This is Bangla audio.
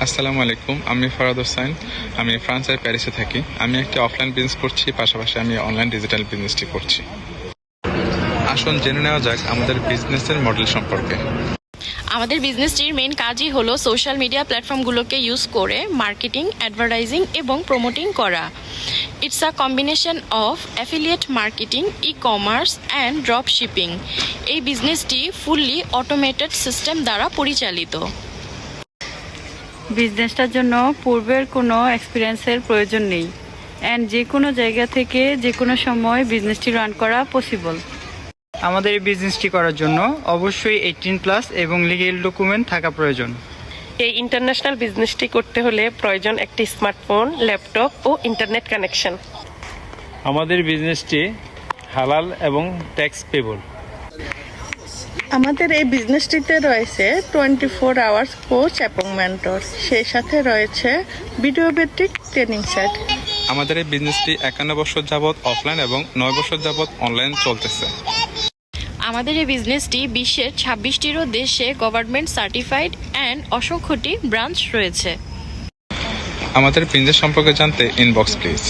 আসসালামু আলাইকুম, আমি ফরাদ হোসেন। আমি ফ্রান্সের প্যারিসে থাকি। আমি একটি অফলাইন বিজনেস করছি, পাশাপাশি আমি অনলাইন ডিজিটাল বিজনেসটি করছি। আসুন জেনে নেওয়া যাক আমাদের বিজনেসের মডেল সম্পর্কে। আমাদের বিজনেসটির মেইন কাজই হলো সোশ্যাল মিডিয়া প্ল্যাটফর্মগুলোকে ইউজ করে মার্কেটিং, অ্যাডভার্টাইজিং এবং প্রমোটিং করা। It's a combination of affiliate marketing, e commerce and drop shipping. এই বিজনেসটি ফুললি অটোমেটেড সিস্টেম দ্বারা পরিচালিত। বিজনেসটার জন্য পূর্বের কোনো এক্সপিরিয়েন্সের প্রয়োজন নেই, অ্যান্ড যে কোনো জায়গা থেকে যে কোনো সময় বিজনেসটি রান করা পসিবল। আমাদের এই বিজনেসটি করার জন্য অবশ্যই 18+ এবং লিগ্যাল ডকুমেন্ট থাকা প্রয়োজন। এই ইন্টারন্যাশনাল বিজনেসটি করতে হলে প্রয়োজন একটি স্মার্টফোন, ল্যাপটপ ও ইন্টারনেট কানেকশন। আমাদের বিজনেসটি হালাল এবং ট্যাক্স পেবল। আমাদের এই বিজনেসটিতে রয়েছে 24 আওয়ার্স কোচ এবং মেন্টর, সেই সাথে রয়েছে ভিডিও ভিত্তিক ট্রেনিং সেট। আমাদের এই বিজনেসটি 51 বছর যাবৎ অফলাইন এবং 9 বছর যাবৎ অনলাইন চলতেছে। আমাদের এই বিজনেসটি বিশ্বের 26টিরও দেশে গভর্নমেন্ট সার্টিফাইড অ্যান্ড অসংখ্যটি ব্রাঞ্চ রয়েছে। আমাদের বিজনেস সম্পর্কে জানতে ইনবক্স প্লিজ।